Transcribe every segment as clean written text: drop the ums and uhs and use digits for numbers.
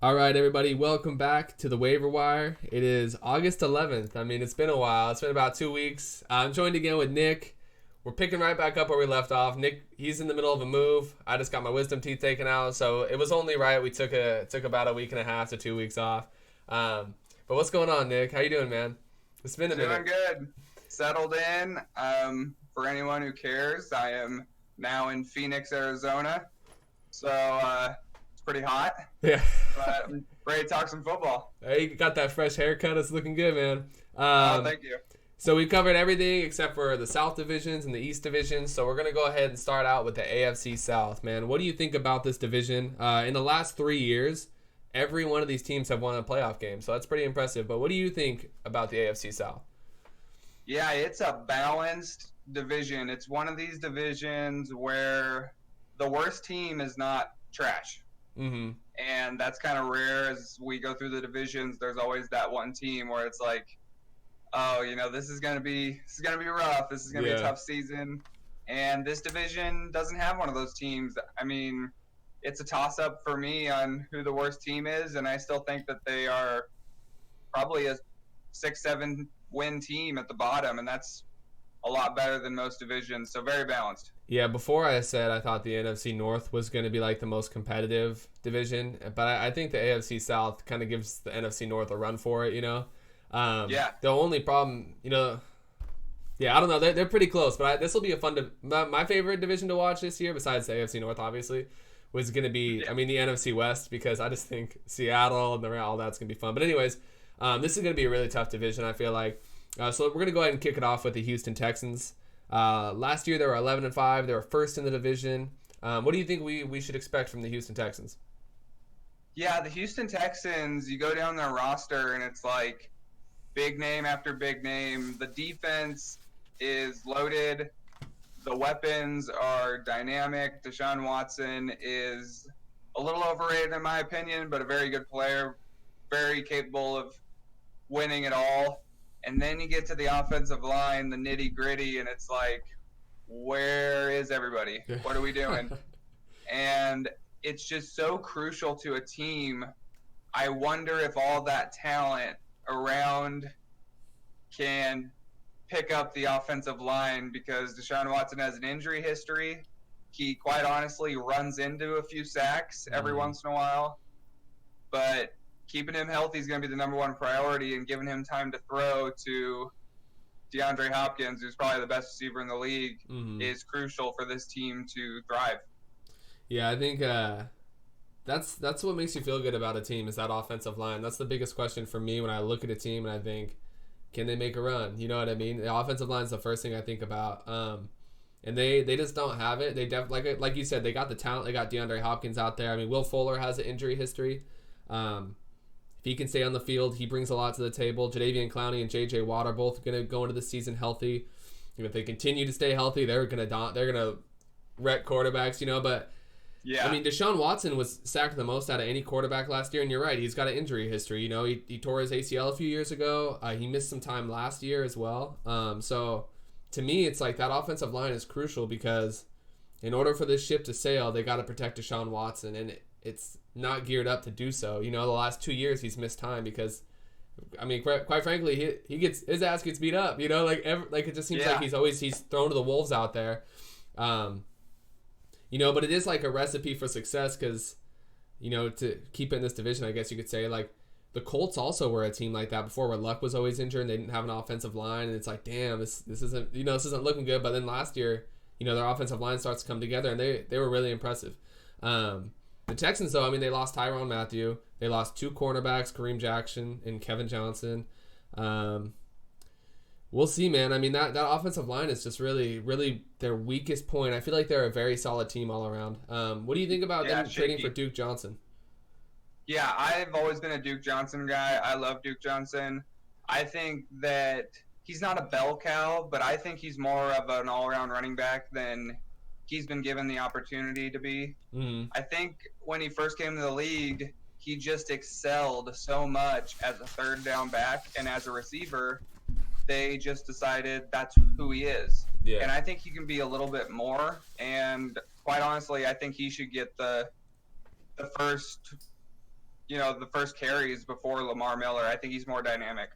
All right, everybody, welcome back to the Waiver Wire. It is August 11th. I mean, it's been a while. It's been about 2 weeks. I'm joined again with Nick. We're picking right back up where we left off. Nick, he's in the middle of a move. I just got my wisdom teeth taken out, so it was only right. We took about a week and a half to 2 weeks off. But what's going on, Nick? How you doing, man? It's been a minute. Doing good. Settled in. For anyone who cares, I am now in Phoenix, Arizona. So it's pretty hot. Yeah. But I'm ready to talk some football. Hey, you got that fresh haircut. It's looking good, man. Thank you. So we covered everything except for the South divisions and the East division. So we're going to go ahead and start out with the AFC South, man. What do you think about this division? In the last 3 years, every one of these teams have won a playoff game. So that's pretty impressive. But what do you think about the AFC South? Yeah, it's a balanced division. It's one of these divisions where the worst team is not trash. Mm-hmm. And that's kind of rare. As we go through the divisions, there's always that one team where it's like, oh, this is gonna be rough. This is gonna be a tough season. And this division doesn't have one of those teams. I mean, it's a toss-up for me on who the worst team is, and I still think that they are probably a 6-7 win team at the bottom, and that's a lot better than most divisions. So very balanced. Yeah, before I said I thought the NFC North was going to be like the most competitive division, but I think the AFC South kind of gives the NFC North a run for it, Yeah. The only problem, I don't know. They're pretty close, but this will be a fun. My favorite division to watch this year, besides the AFC North, obviously, was going to be, the NFC West, because I just think Seattle and all that's going to be fun. But anyways, this is going to be a really tough division, I feel like. So we're going to go ahead and kick it off with the Houston Texans. Last year they were 11-5. They were first in the division. What do you think we should expect from the Houston Texans? Yeah, the Houston Texans, you go down their roster and it's like big name after big name. The defense is loaded. The weapons are dynamic. Deshaun Watson is a little overrated in my opinion, but a very good player, very capable of winning it all. And then you get to the offensive line, the nitty gritty, and it's like, where is everybody? What are we doing? And it's just so crucial to a team. I wonder if all that talent around can pick up the offensive line, because Deshaun Watson has an injury history. He quite honestly runs into a few sacks every once in a while. But keeping him healthy is going to be the number one priority, and giving him time to throw to DeAndre Hopkins, who's probably the best receiver in the league, is crucial for this team to thrive. Yeah, I think that's what makes you feel good about a team, is that offensive line. That's the biggest question for me when I look at a team and I think, can they make a run? You know what I mean? The offensive line is the first thing I think about. And they just don't have it. They like you said, they got the talent. They got DeAndre Hopkins out there. I mean, Will Fuller has an injury history. If he can stay on the field, he brings a lot to the table. Jadeveon Clowney and J.J. Watt are both going to go into the season healthy. If they continue to stay healthy, they're gonna wreck quarterbacks, But yeah, I mean, Deshaun Watson was sacked the most out of any quarterback last year, and you're right, he's got an injury history. He tore his ACL a few years ago. He missed some time last year as well. So to me, it's like that offensive line is crucial, because in order for this ship to sail, they got to protect Deshaun Watson, and it's not geared up to do so. The last 2 years he's missed time because, I mean, quite frankly, his ass gets beat up. It just seems like he's thrown to the wolves out there. But it is like a recipe for success, because, to keep it in this division, I guess you could say, like, the Colts also were a team like that before, where Luck was always injured and they didn't have an offensive line, and it's like, damn, this isn't looking good. But then last year, their offensive line starts to come together, and they were really impressive. The Texans, though, I mean, they lost Tyrann Mathieu. They lost two cornerbacks, Kareem Jackson and Kevin Johnson. We'll see, man. I mean, that offensive line is just really, really their weakest point. I feel like they're a very solid team all around. What do you think about them trading for Duke Johnson? Yeah, I've always been a Duke Johnson guy. I love Duke Johnson. I think that he's not a bell cow, but I think he's more of an all-around running back than he's been given the opportunity to be. I think when he first came to the league, he just excelled so much as a third down back, and as a receiver, they just decided that's who he is. Yeah. And I think he can be a little bit more, and quite honestly, I think he should get the first the first carries before Lamar Miller. I think he's more dynamic.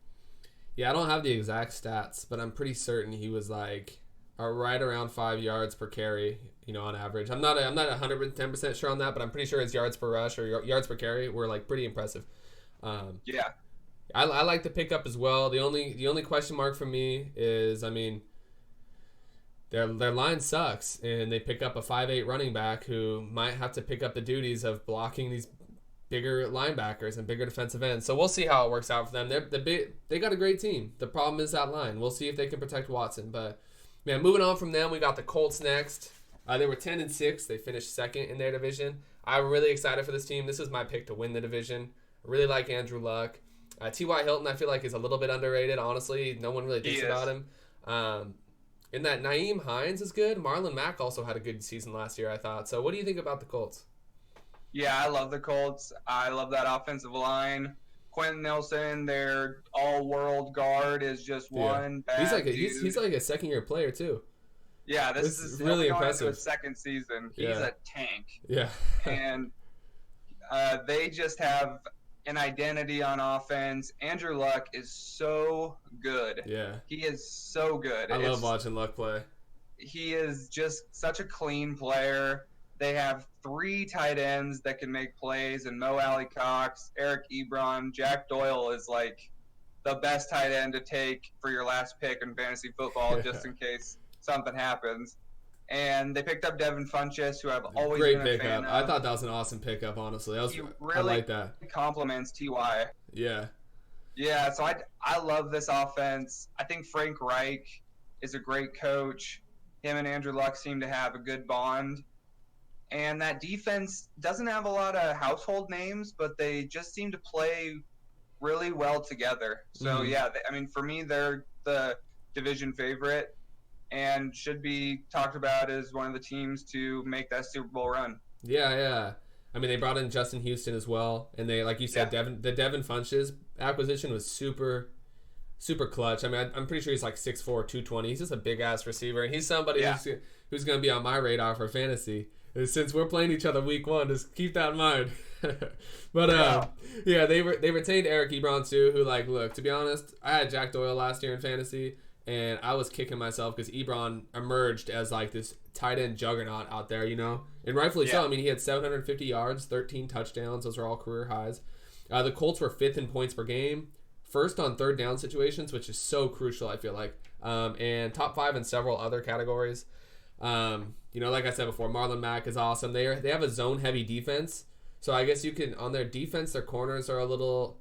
Yeah, I don't have the exact stats, but I'm pretty certain he was like right around 5 yards per carry, on average. I'm not 110% sure on that, but I'm pretty sure his yards per rush or yards per carry were like pretty impressive. Yeah. I like the pickup as well. The only question mark for me is, their line sucks, and they pick up a 5'8" running back who might have to pick up the duties of blocking these bigger linebackers and bigger defensive ends. So we'll see how it works out for them. They got a great team. The problem is that line. We'll see if they can protect Watson. But man, moving on from them, we got the Colts next. They were 10-6. They finished second in their division. I'm really excited for this team. This is my pick to win the division. I really like Andrew Luck. T.Y. Hilton, I feel like, is a little bit underrated, honestly. No one really thinks about him. And that Nyheim Hines is good. Marlon Mack also had a good season last year, I thought. So what do you think about the Colts? Yeah, I love the Colts. I love that offensive line. Quentin Nelson, their all-world guard, is just one bad dude. He's like a second-year player, too. Yeah, this is really impressive. His second season. He's a tank. Yeah. And they just have an identity on offense. Andrew Luck is so good. Yeah. He is so good. I love watching Luck play. He is just such a clean player. They have 3 tight ends that can make plays, and Mo Alley-Cox, Eric Ebron, Jack Doyle is like the best tight end to take for your last pick in fantasy football, just in case something happens. And they picked up Devin Funchess, who I've always been a fan of. I thought that was an awesome pickup, honestly. I like that. Compliments T.Y. Yeah. Yeah, so I love this offense. I think Frank Reich is a great coach. Him and Andrew Luck seem to have a good bond. And that defense doesn't have a lot of household names, but they just seem to play really well together. So, yeah, for me, they're the division favorite and should be talked about as one of the teams to make that Super Bowl run. Yeah. They brought in Justin Houston as well. And they, like you said, the Devin Funchess acquisition was super, super clutch. I'm pretty sure he's like 6'4", 220. He's just a big-ass receiver. And he's somebody who's going to be on my radar for fantasy. Since we're playing each other week 1, just keep that in mind. But they retained Eric Ebron too, who look, to be honest, I had Jack Doyle last year in fantasy, and I was kicking myself because Ebron emerged as like this tight end juggernaut out there, and rightfully so. He had 750 yards, 13 touchdowns. Those are all career highs. The Colts were 5th in points per game, 1st on third down situations, which is so crucial, I feel like, and top 5 in several other categories. Like I said before, Marlon Mack is awesome. They have a zone-heavy defense, so I guess you can, on their defense, their corners are a little,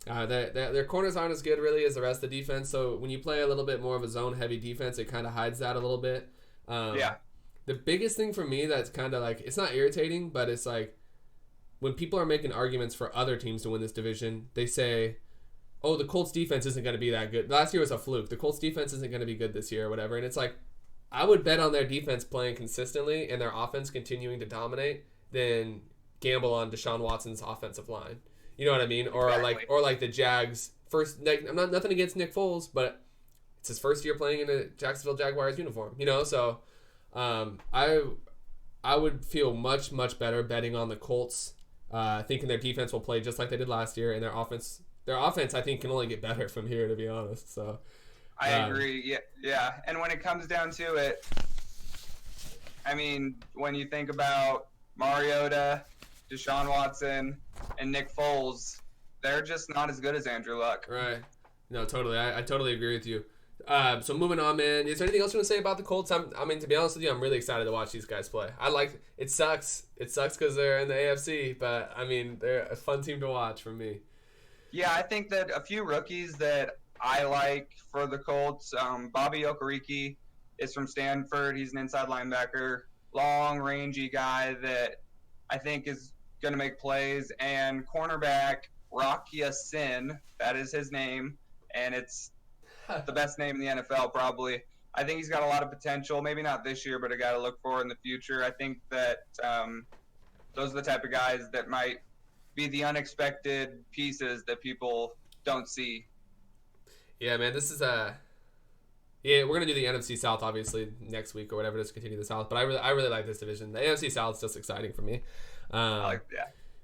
their corners aren't as good really as the rest of the defense. So when you play a little bit more of a zone-heavy defense, it kind of hides that a little bit. The biggest thing for me that's kind of like, it's not irritating, but it's like when people are making arguments for other teams to win this division, they say, oh, the Colts defense isn't going to be that good. Last year was a fluke. The Colts defense isn't going to be good this year or whatever. And it's like, I would bet on their defense playing consistently and their offense continuing to dominate than gamble on Deshaun Watson's offensive line. You know what I mean? Or like the Jags first. I'm not nothing against Nick Foles, but it's his first year playing in a Jacksonville Jaguars uniform. So I would feel much better betting on the Colts, thinking their defense will play just like they did last year, and their offense I think can only get better from here, to be honest. So. I agree. Yeah. And when it comes down to it, when you think about Mariota, Deshaun Watson, and Nick Foles, they're just not as good as Andrew Luck. Right. No, totally. I totally agree with you. So moving on, man. Is there anything else you want to say about the Colts? To be honest with you, I'm really excited to watch these guys play. It sucks. It sucks because they're in the AFC, but they're a fun team to watch for me. Yeah, I think that a few rookies that I like for the Colts, Bobby Okereke is from Stanford. He's an inside linebacker, long, rangy guy that I think is going to make plays. And cornerback Rakia Sin, that is his name, and it's the best name in the NFL probably. I think he's got a lot of potential. Maybe not this year, but a guy to look for in the future. I think that those are the type of guys that might be the unexpected pieces that people don't see. Yeah, man, this is we're gonna do the NFC South obviously next week or whatever to continue the South. But I really like this division. The NFC South is just exciting for me.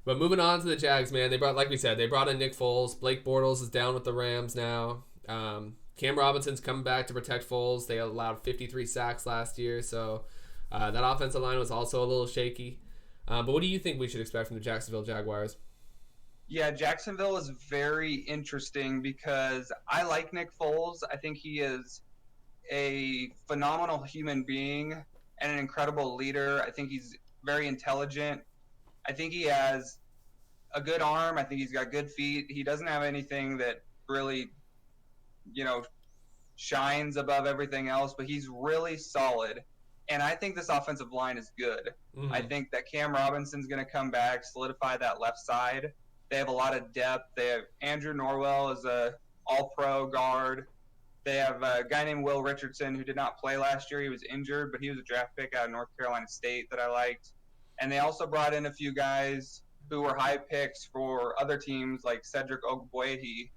But moving on to the Jags, man, like we said, they brought in Nick Foles. Blake Bortles is down with the Rams now. Cam Robinson's coming back to protect Foles. They allowed 53 sacks last year, so that offensive line was also a little shaky. But what do you think we should expect from the Jacksonville Jaguars? Yeah, Jacksonville is very interesting because I like Nick Foles. I think he is a phenomenal human being and an incredible leader. I think he's very intelligent. I think he has a good arm. I think he's got good feet. He doesn't have anything that really, shines above everything else, but he's really solid. And I think this offensive line is good. Mm-hmm. I think that Cam Robinson's going to come back, solidify that left side. They have a lot of depth. They have Andrew Norwell as a all-pro guard. They have a guy named Will Richardson who did not play last year. He was injured, but he was a draft pick out of North Carolina State that I liked. And they also brought in a few guys who were high picks for other teams like Cedric Ogbuehi,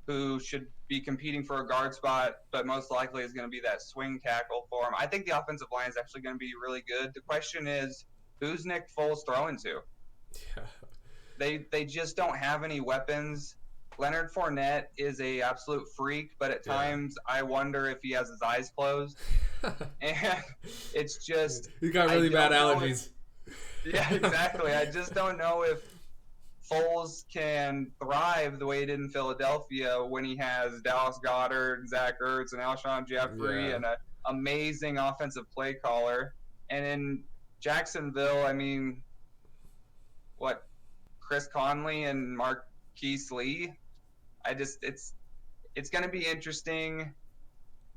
who should be competing for a guard spot, but most likely is going to be that swing tackle for him. I think the offensive line is actually going to be really good. The question is, who's Nick Foles throwing to? Yeah. They just don't have any weapons. Leonard Fournette is a absolute freak, but at times I wonder if he has his eyes closed. And it's just... He's got really bad allergies. Yeah, exactly. I just don't know if Foles can thrive the way he did in Philadelphia when he has Dallas Goedert, Zach Ertz, and Alshon Jeffrey, and an amazing offensive play caller. And in Jacksonville, I mean, Chris Conley and Marquise Lee? It's going to be interesting.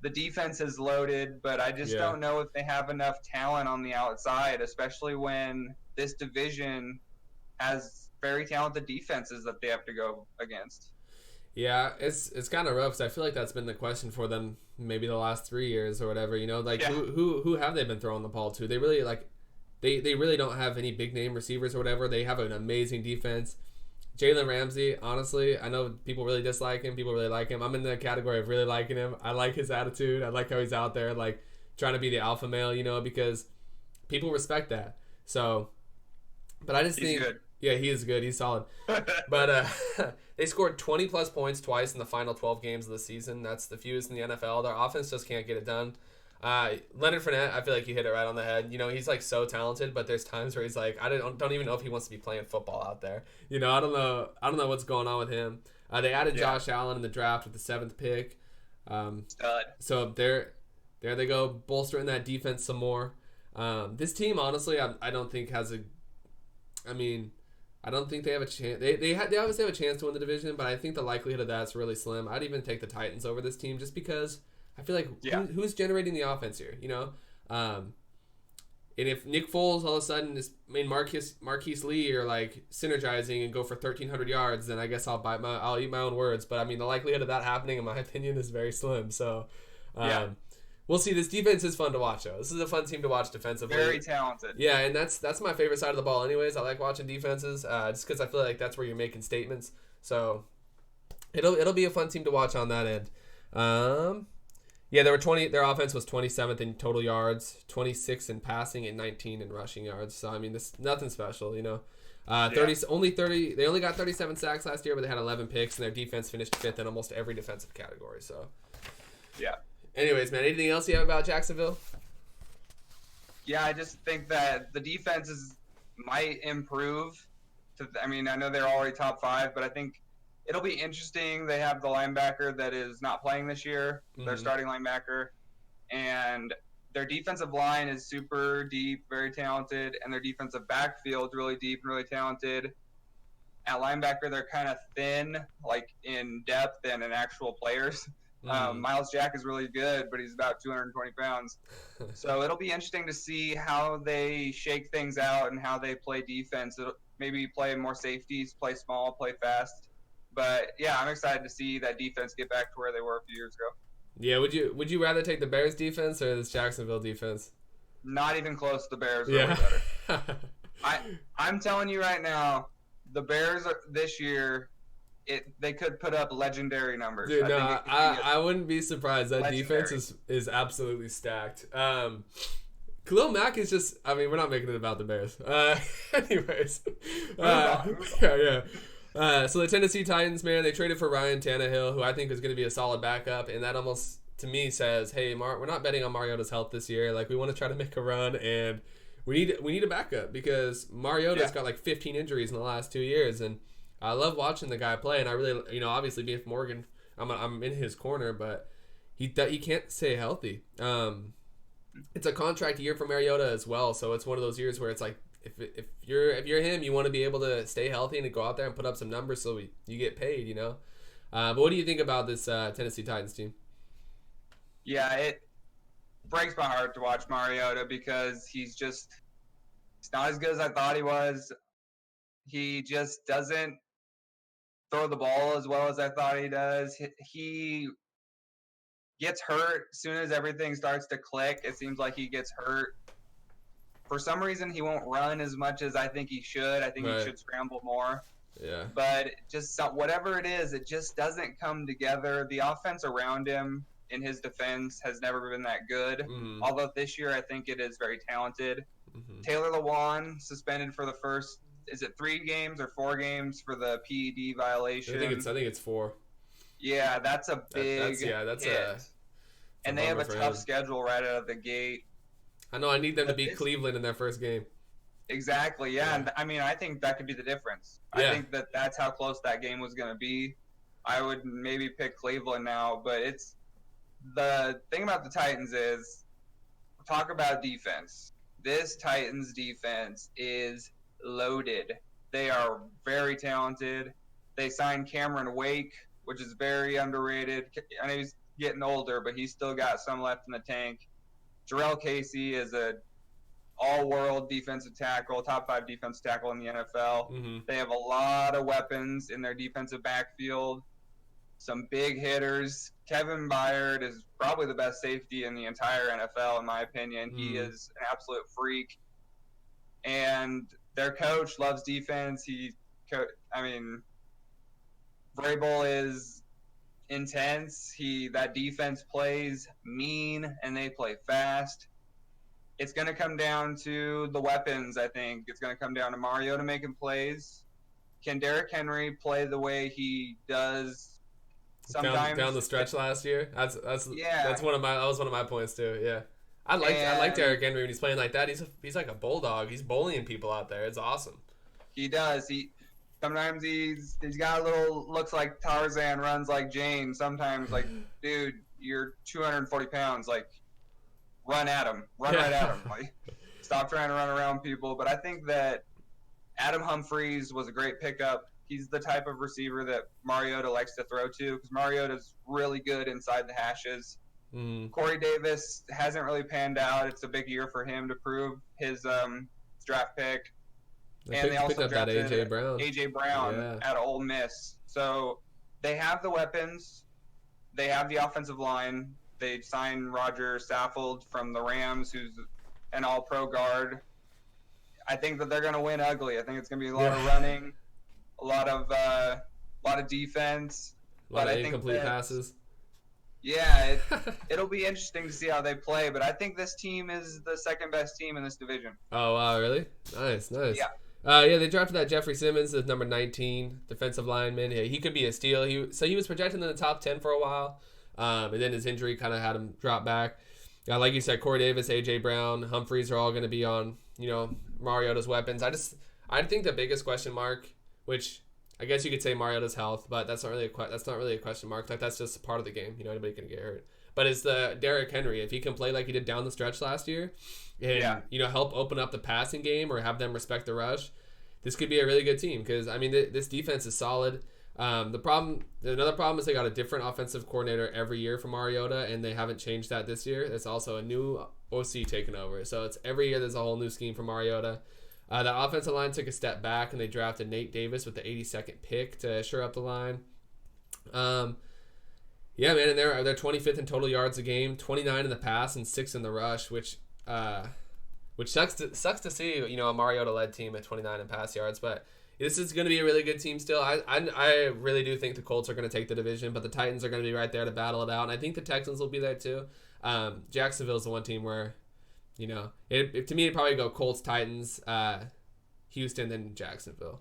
The defense is loaded, but I just don't know if they have enough talent on the outside, especially when this division has very talented defenses that they have to go against. Yeah, it's kind of rough because I feel like that's been the question for them maybe the last 3 years or whatever. Who have they been throwing the ball to? They really they really don't have any big name receivers or whatever. They have an amazing defense. Jalen Ramsey, honestly, I know people really dislike him. People really like him. I'm in the category of really liking him. I like his attitude. I like how he's out there, trying to be the alpha male, because people respect that. So, but I just think, good. Yeah, he is good. He's solid. But they scored 20-plus points twice in the final 12 games of the season. That's the fewest in the NFL. Their offense just can't get it done. Leonard Fournette, I feel like you hit it right on the head. He's so talented, but there's times where he's I don't even know if he wants to be playing football out there. I don't know what's going on with him. They added Josh Allen in the draft with the 7th pick. Stud. So there they go, bolstering that defense some more. This team, honestly, I don't think I don't think they have a chance. They obviously have a chance to win the division, but I think the likelihood of that's really slim. I'd even take the Titans over this team just because I feel like who's generating the offense here, And if Nick Foles all of a sudden Marquise Lee are synergizing and go for 1,300 yards, then I guess I'll eat my own words. But the likelihood of that happening, in my opinion, is very slim. So we'll see. This defense is fun to watch, though. This is a fun team to watch defensively. Very talented. Yeah, and that's my favorite side of the ball. Anyways, I like watching defenses just because I feel like that's where you're making statements. So it'll be a fun team to watch on that end. Yeah, their offense was 27th in total yards, 26th in passing, and 19 in rushing yards. So this nothing special, They only got 37 sacks last year, but they had 11 picks, and their defense finished 5th in almost every defensive category. So, yeah. Anyways, man, anything else you have about Jacksonville? Yeah, I just think that the defenses might improve. I know they're already top 5, but I think it'll be interesting. They have the linebacker that is not playing this year, their starting linebacker, and their defensive line is super deep, very talented, and their defensive backfield is really deep and really talented. At linebacker, they're kind of thin, in depth and in actual players. Miles Jack is really good, but he's about 220 pounds. So it'll be interesting to see how they shake things out and how they play defense. It'll maybe play more safeties, play small, play fast. But yeah, I'm excited to see that defense get back to where they were a few years ago. Yeah, would you rather take the Bears defense or this Jacksonville defense? Not even close. The Bears are way better. I'm telling you right now, the Bears this year, they could put up legendary numbers. Dude, I wouldn't be surprised. That legendary defense is absolutely stacked. Khalil Mack is just, I mean, we're not making it about the Bears. Anyways. Move on. Yeah. So the Tennessee Titans, man, they traded for Ryan Tannehill, who I think is going to be a solid backup, and that almost, to me, says, hey, we're not betting on Mariota's health this year. Like, we want to try to make a run, and we need a backup because Mariota's got like 15 injuries in the last 2 years, and I love watching the guy play, and I really, obviously, BF Morgan, I'm in his corner, but he can't stay healthy. It's a contract year for Mariota as well, so it's one of those years where it's like, if you're him, you want to be able to stay healthy and to go out there and put up some numbers so you get paid, But what do you think about this Tennessee Titans team? Yeah, it breaks my heart to watch Mariota because he's not as good as I thought he was. He just doesn't throw the ball as well as I thought he does. He gets hurt as soon as everything starts to click. It seems like he gets hurt. For some reason, he won't run as much as I think he should. I think he should scramble more. Yeah. But just whatever it is, it just doesn't come together. The offense around him, in his defense, has never been that good. Mm-hmm. Although this year, I think it is very talented. Mm-hmm. Taylor Lewan suspended for the first, is it 3 games or 4 games for the PED violation? I think it's 4. Yeah, that's a big hit. And they have a tough schedule right out of the gate. I know. I need them to beat Cleveland in their first game. Exactly, yeah. And I mean, I think that could be the difference. Yeah. I think that's how close that game was going to be. I would maybe pick Cleveland now, but it's the thing about the Titans is, talk about defense. This Titans defense is loaded. They are very talented. They signed Cameron Wake, which is very underrated. I know he's getting older, but he's still got some left in the tank. Jarrell Casey is a all-world defensive tackle, top 5 defensive tackle in the NFL. Mm-hmm. They have a lot of weapons in their defensive backfield, some big hitters. Kevin Byard is probably the best safety in the entire NFL, in my opinion. Mm-hmm. He is an absolute freak. And their coach loves defense. Vrabel is intense. That defense plays mean and they play fast. It's going to come down to the weapons, I think. It's going to come down to Mariota making plays. Can Derrick Henry play the way he does sometimes? Down the stretch last year? That was one of my points too. Yeah. I like Derrick Henry when he's playing like that. He's like a bulldog. He's bullying people out there. It's awesome. He does. Sometimes he's got looks like Tarzan, runs like Jane. Sometimes, like, dude, you're 240 pounds. Like, run at him. Right at him. Like, stop trying to run around people. But I think that Adam Humphries was a great pickup. He's the type of receiver that Mariota likes to throw to because Mariota's really good inside the hashes. Mm. Corey Davis hasn't really panned out. It's a big year for him to prove his draft pick. They also drafted A.J. Brown at Ole Miss. So they have the weapons. They have the offensive line. They signed Roger Saffold from the Rams, who's an all-pro guard. I think that they're going to win ugly. I think it's going to be a lot of running, a lot of defense. A lot of incomplete passes. Yeah, it'll be interesting to see how they play. But I think this team is the second best team in this division. Oh, wow, really? Nice. Yeah. They drafted that Jeffrey Simmons as number 19 defensive lineman. He could be a steal. He was projected in the top 10 for a while, and then his injury kind of had him drop back. Like you said, Corey Davis, A.J. Brown, Humphries are all going to be on Mariota's weapons. I think the biggest question mark, which I guess you could say Mariota's health, but that's not really a question mark. Like, that's just part of the game. Anybody can get hurt. But it's the Derrick Henry. If he can play like he did down the stretch last year, and help open up the passing game or have them respect the rush, this could be a really good team. Because this defense is solid. Another problem is they got a different offensive coordinator every year for Mariota, and they haven't changed that this year. There's also a new OC taking over, so it's every year there's a whole new scheme for Mariota. The offensive line took a step back, and they drafted Nate Davis with the 82nd pick to shore up the line. Yeah, man, and they're 25th in total yards a game, 29 in the pass, and 6 in the rush, which sucks to see, a Mariota-led team at 29 in pass yards. But this is going to be a really good team still. I really do think the Colts are going to take the division, but the Titans are going to be right there to battle it out, and I think the Texans will be there too. Jacksonville's the one team where You know, to me, it'd probably go Colts, Titans, Houston, then Jacksonville.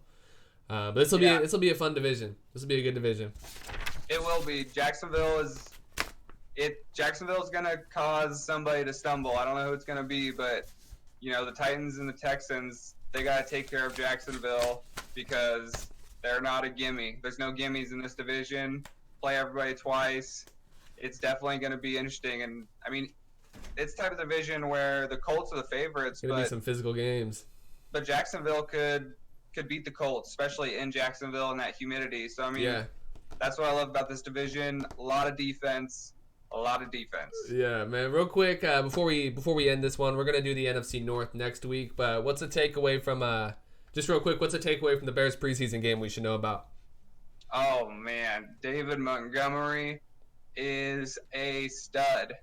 But this will be a fun division. This will be a good division. It will be. Jacksonville's gonna cause somebody to stumble. I don't know who it's gonna be, but you know, the Titans and the Texans, they gotta take care of Jacksonville because they're not a gimme. There's no gimmies in this division. Play everybody twice. It's definitely gonna be interesting, and I mean, it's the type of division where the Colts are the favorites. It's gonna be some physical games. But Jacksonville could beat the Colts, especially in Jacksonville in that humidity. So I mean, that's what I love about this division. A lot of defense. Yeah, man. Real quick, before we end this one, we're gonna do the NFC North next week. But what's a takeaway from just real quick? What's a takeaway from the Bears preseason game we should know about? Oh man, David Montgomery is a stud.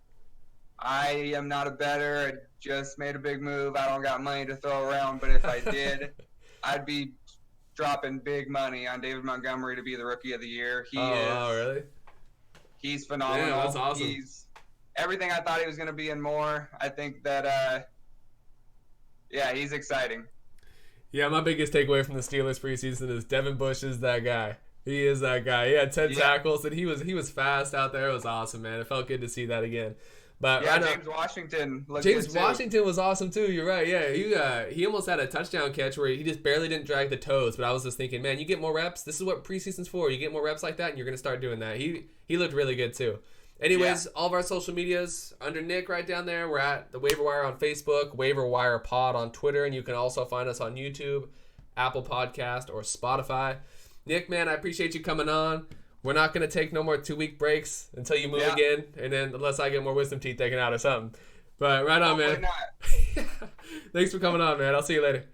I am not a bettor. I just made a big move. I don't got money to throw around, but if I did, I'd be dropping big money on David Montgomery to be the Rookie of the Year. Oh, really? He's phenomenal. Yeah, that's awesome. He's everything I thought he was going to be and more. I think that, he's exciting. Yeah, my biggest takeaway from the Steelers preseason is Devin Bush is that guy. He is that guy. He had 10 tackles, and he was fast out there. It was awesome, man. It felt good to see that again. But James Washington looked good too. Washington was awesome too. You're right. Yeah, he almost had a touchdown catch where he just barely didn't drag the toes. But I was just thinking, man, you get more reps. This is what preseason's for. You get more reps like that, and you're gonna start doing that. He looked really good too. Anyways, all of our social medias under Nick right down there. We're at the Waiver Wire on Facebook, Waiver Wire Pod on Twitter, and you can also find us on YouTube, Apple Podcast, or Spotify. Nick, man, I appreciate you coming on. We're not going to take no more 2-week breaks until you move again, and then unless I get more wisdom teeth taken out or something. But right on, man. Not. Thanks for coming on, man. I'll see you later.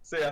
See ya.